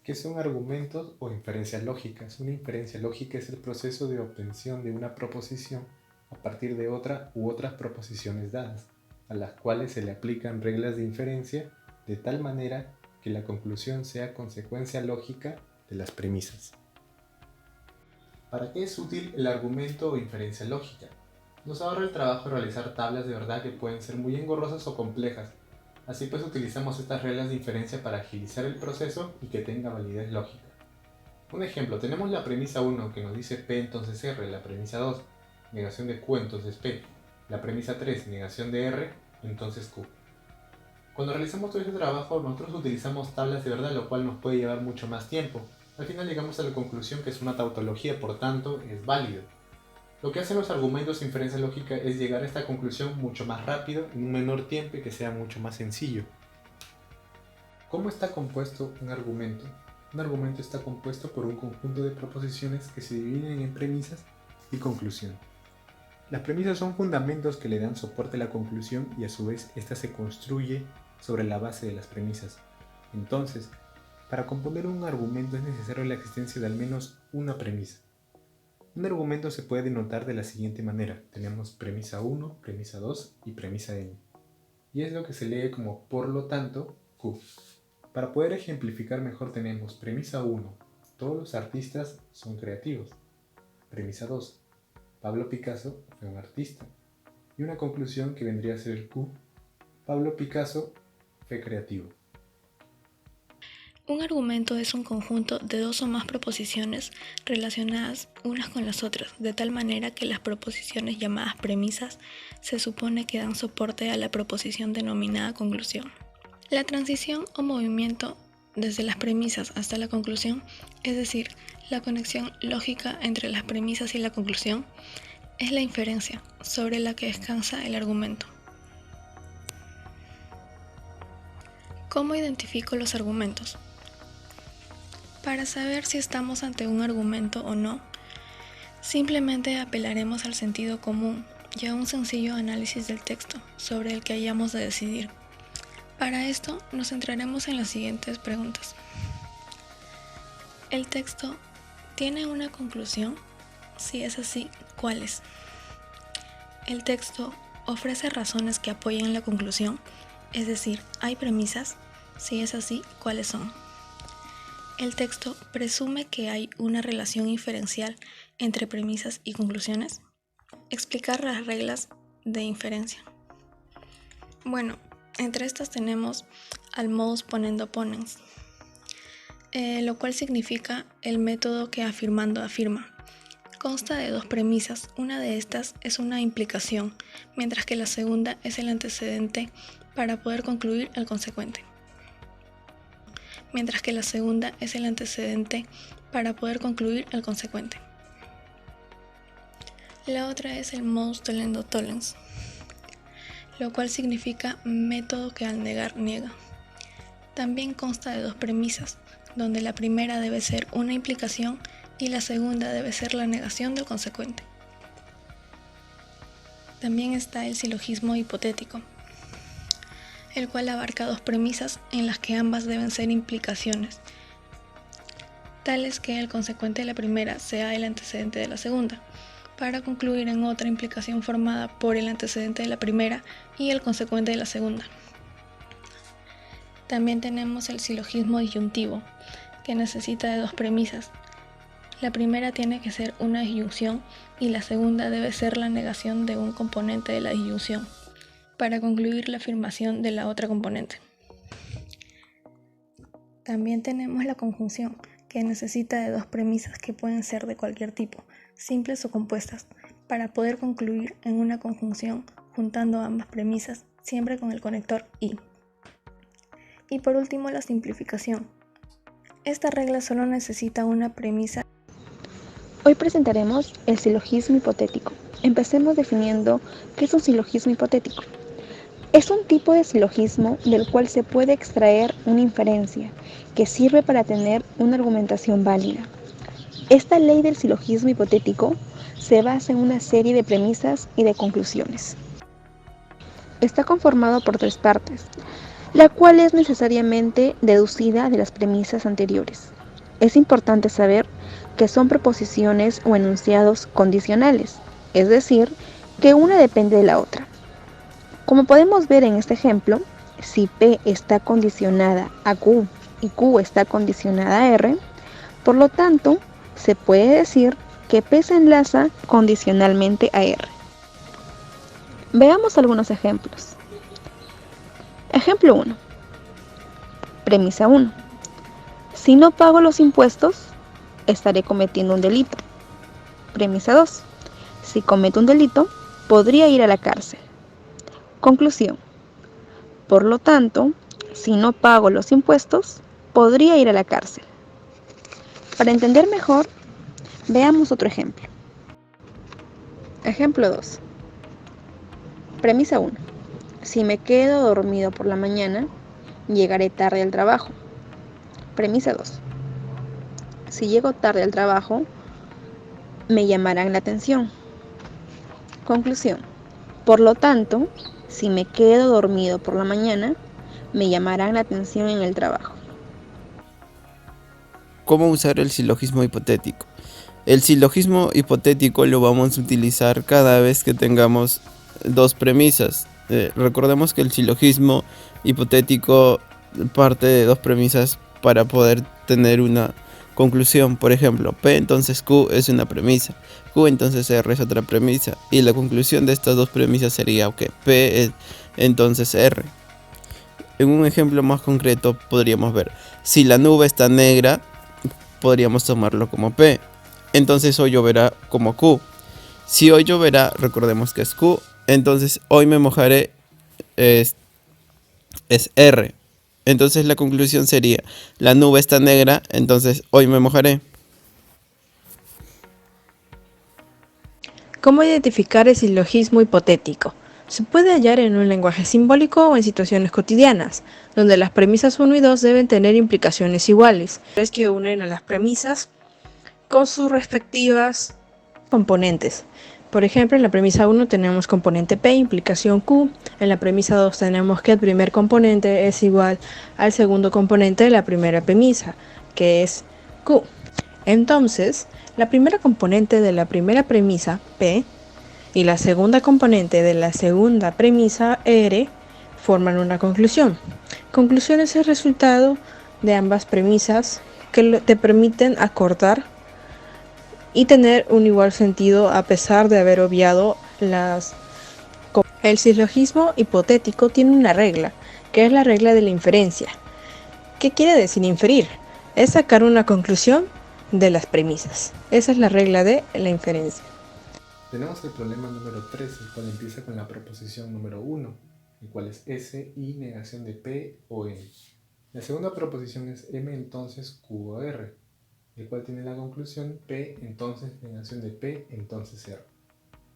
¿Qué son argumentos o inferencias lógicas? Una inferencia lógica es el proceso de obtención de una proposición a partir de otra u otras proposiciones dadas, a las cuales se le aplican reglas de inferencia de tal manera que la conclusión sea consecuencia lógica de las premisas. ¿Para qué es útil el argumento o inferencia lógica? Nos ahorra el trabajo de realizar tablas de verdad que pueden ser muy engorrosas o complejas. Así pues utilizamos estas reglas de inferencia para agilizar el proceso y que tenga validez lógica. Un ejemplo, tenemos la premisa 1 que nos dice P entonces R, la premisa 2, negación de Q entonces P, la premisa 3, negación de R, entonces Q. Cuando realizamos todo este trabajo, nosotros utilizamos tablas de verdad, lo cual nos puede llevar mucho más tiempo. Al final llegamos a la conclusión que es una tautología, por tanto, es válido. Lo que hacen los argumentos de inferencia lógica es llegar a esta conclusión mucho más rápido, en un menor tiempo y que sea mucho más sencillo. ¿Cómo está compuesto un argumento? Un argumento está compuesto por un conjunto de proposiciones que se dividen en premisas y conclusión. Las premisas son fundamentos que le dan soporte a la conclusión y a su vez ésta se construye sobre la base de las premisas. Entonces, para componer un argumento es necesario la existencia de al menos una premisa. Un argumento se puede denotar de la siguiente manera. Tenemos premisa 1, premisa 2 y premisa n. Y es lo que se lee como por lo tanto Q. Para poder ejemplificar mejor tenemos premisa 1. Todos los artistas son creativos. Premisa 2. Pablo Picasso fue un artista. Y una conclusión que vendría a ser el Q. Pablo Picasso fue creativo. Un argumento es un conjunto de dos o más proposiciones relacionadas unas con las otras, de tal manera que las proposiciones llamadas premisas se supone que dan soporte a la proposición denominada conclusión. La transición o movimiento desde las premisas hasta la conclusión, es decir, la conexión lógica entre las premisas y la conclusión, es la inferencia sobre la que descansa el argumento. ¿Cómo identifico los argumentos? Para saber si estamos ante un argumento o no, simplemente apelaremos al sentido común y a un sencillo análisis del texto sobre el que hayamos de decidir. Para esto nos centraremos en las siguientes preguntas. ¿El texto tiene una conclusión? Si es así, ¿cuáles? ¿El texto ofrece razones que apoyen la conclusión? Es decir, ¿hay premisas? Si es así, ¿cuáles son? ¿El texto presume que hay una relación inferencial entre premisas y conclusiones? Explicar las reglas de inferencia. Bueno, entre estas tenemos al modus ponendo ponens, lo cual significa el método que afirmando afirma. Consta de dos premisas, una de estas es una implicación, mientras que la segunda es el antecedente para poder concluir el consecuente. La otra es el modus tollendo tollens, lo cual significa método que al negar niega. También consta de dos premisas, donde la primera debe ser una implicación y la segunda debe ser la negación del consecuente. También está el silogismo hipotético, el cual abarca dos premisas en las que ambas deben ser implicaciones, tales que el consecuente de la primera sea el antecedente de la segunda, para concluir en otra implicación formada por el antecedente de la primera y el consecuente de la segunda. También tenemos el silogismo disyuntivo, que necesita de dos premisas. La primera tiene que ser una disyunción y la segunda debe ser la negación de un componente de la disyunción, para concluir la afirmación de la otra componente. También tenemos la conjunción, que necesita de dos premisas que pueden ser de cualquier tipo, simples o compuestas, para poder concluir en una conjunción juntando ambas premisas, siempre con el conector y. Y por último, la simplificación. Esta regla solo necesita una premisa. Hoy presentaremos el silogismo hipotético. Empecemos definiendo qué es un silogismo hipotético. Es un tipo de silogismo del cual se puede extraer una inferencia que sirve para tener una argumentación válida. Esta ley del silogismo hipotético se basa en una serie de premisas y de conclusiones. Está conformado por tres partes. la cual es necesariamente deducida de las premisas anteriores. Es importante saber que son proposiciones o enunciados condicionales, es decir, que una depende de la otra. Como podemos ver en este ejemplo, si P está condicionada a Q y Q está condicionada a R, por lo tanto, se puede decir que P se enlaza condicionalmente a R. Veamos algunos ejemplos. Ejemplo 1. Premisa 1. Si no pago los impuestos, estaré cometiendo un delito. Premisa 2. Si cometo un delito, podría ir a la cárcel. Conclusión. Por lo tanto, si no pago los impuestos, podría ir a la cárcel. Para entender mejor, veamos otro ejemplo. Ejemplo 2. Premisa 1. Si me quedo dormido por la mañana, llegaré tarde al trabajo. Premisa 2. Si llego tarde al trabajo, me llamarán la atención. Conclusión. Por lo tanto, si me quedo dormido por la mañana, me llamarán la atención en el trabajo. ¿Cómo usar el silogismo hipotético? El silogismo hipotético lo vamos a utilizar cada vez que tengamos dos premisas. Recordemos que el silogismo hipotético parte de dos premisas para poder tener una conclusión. Por ejemplo, P entonces Q es una premisa, Q entonces R es otra premisa, y la conclusión de estas dos premisas sería que P es entonces R. En un ejemplo más concreto podríamos ver, si la nube está negra, podríamos tomarlo como P, entonces hoy lloverá como Q. Si hoy lloverá, recordemos que es Q, entonces hoy me mojaré es R. Entonces la conclusión sería, la nube está negra, entonces hoy me mojaré. ¿Cómo identificar el silogismo hipotético? Se puede hallar en un lenguaje simbólico o en situaciones cotidianas, donde las premisas 1 y 2 deben tener implicaciones iguales. Es que unen a las premisas con sus respectivas componentes. Por ejemplo, en la premisa 1 tenemos componente P, implicación Q. En la premisa 2 tenemos que el primer componente es igual al segundo componente de la primera premisa, que es Q. Entonces, la primera componente de la primera premisa, P, y la segunda componente de la segunda premisa, R, forman una conclusión. Conclusión es el resultado de ambas premisas que te permiten acordar y tener un igual sentido a pesar de haber obviado las. El silogismo hipotético tiene una regla, que es la regla de la inferencia. ¿Qué quiere decir inferir? Es sacar una conclusión de las premisas. Esa es la regla de la inferencia. Tenemos el problema número 3, el cual empieza con la proposición número 1, el cual es S y negación de P o N. La segunda proposición es M entonces Q o R, el cual tiene la conclusión P entonces negación de P entonces R.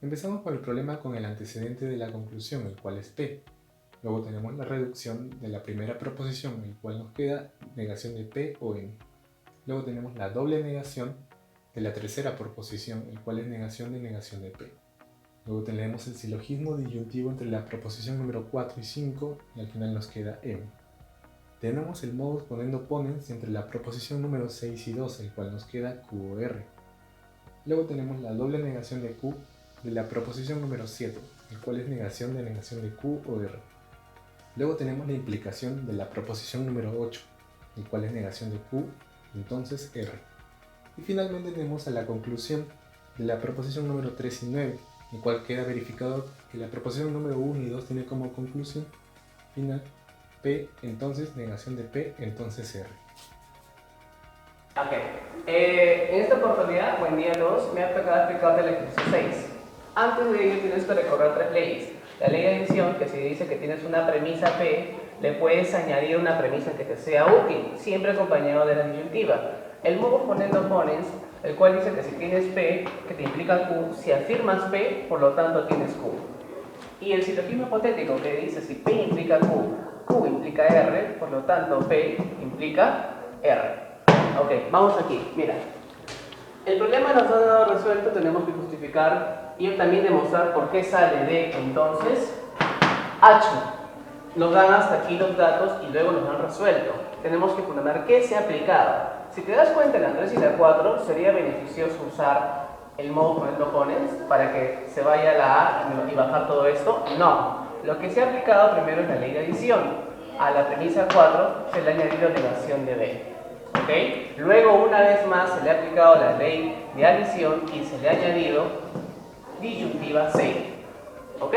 Empezamos con el problema con el antecedente de la conclusión, el cual es P. Luego tenemos la reducción de la primera proposición, el cual nos queda negación de P o N. Luego tenemos la doble negación de la tercera proposición, el cual es negación de P. Luego tenemos el silogismo disyuntivo entre la proposición número 4 y 5 y al final nos queda M. Tenemos el modus ponendo ponens entre la proposición número 6 y 12, el cual nos queda Q o R. Luego tenemos la doble negación de Q de la proposición número 7, el cual es negación de Q o R. Luego tenemos la implicación de la proposición número 8, el cual es negación de Q, entonces R. Y finalmente tenemos a la conclusión de la proposición número 3 y 9, el cual queda verificado que la proposición número 1 y 2 tiene como conclusión final P, entonces negación de P, entonces R. Ok, en esta oportunidad, buen día a todos, me ha tocado explicarte el ejercicio 6. Antes de ello tienes que recordar 3 leyes. La ley de adición, que si dice que tienes una premisa P, le puedes añadir una premisa que te sea útil, siempre acompañado de la disyuntiva. El modus ponendo ponens, el cual dice que si tienes P, que te implica Q, si afirmas P, por lo tanto tienes Q. Y el silogismo hipotético, que dice si P implica Q, Q implica R, por lo tanto P implica R. Ok, vamos aquí, mira. El problema nos ha dado resuelto, tenemos que justificar y también demostrar por qué sale de entonces H. nos dan hasta aquí los datos y luego nos han resuelto. Tenemos que poner qué se ha aplicado. Si te das cuenta en la 3 y la 4, sería beneficioso usar el modo poniendo pones para que se vaya a la A y bajar todo esto. No. Lo que se ha aplicado primero es la ley de adición. A la premisa 4 se le ha añadido negación de B. ¿Okay? Luego, una vez más, se le ha aplicado la ley de adición y se le ha añadido disyuntiva 6. ¿Ok?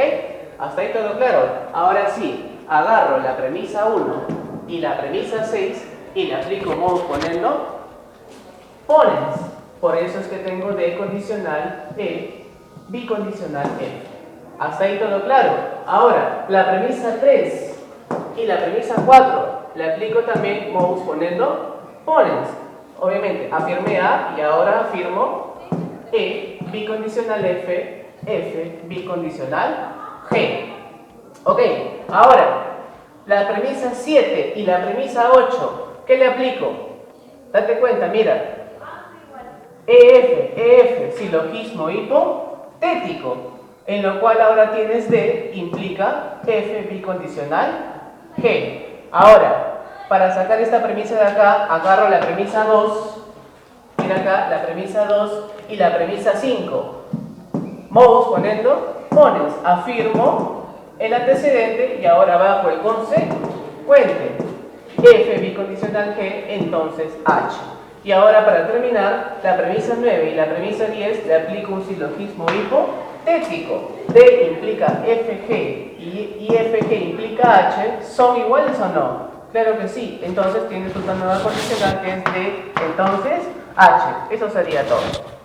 ¿Hasta ahí todo claro? Ahora sí, agarro la premisa 1 y la premisa 6 y le aplico modo poniendo pones. Por eso es que tengo D condicional E, bicondicional F. ¿Hasta ahí todo claro? Ahora, la premisa 3 y la premisa 4 le aplico también modus poniendo pones. Obviamente, afirmé A y ahora afirmo E, bicondicional F, F, bicondicional G. Ok, ahora, la premisa 7 y la premisa 8, ¿qué le aplico? Date cuenta, mira. EF, silogismo hipotético, en lo cual ahora tienes D, implica F bicondicional G. Ahora, para sacar esta premisa de acá, agarro la premisa 2, mira acá, la premisa 2 y la premisa 5. Modus poniendo, pones, afirmo el antecedente y ahora bajo el consecuente. F bicondicional G, entonces H. Y ahora para terminar, la premisa 9 y la premisa 10 le aplico un silogismo hipotético. D implica FG y FG implica H, ¿son iguales o no? Claro que sí, entonces tienes una nueva condicional que es D, entonces H. Eso sería todo.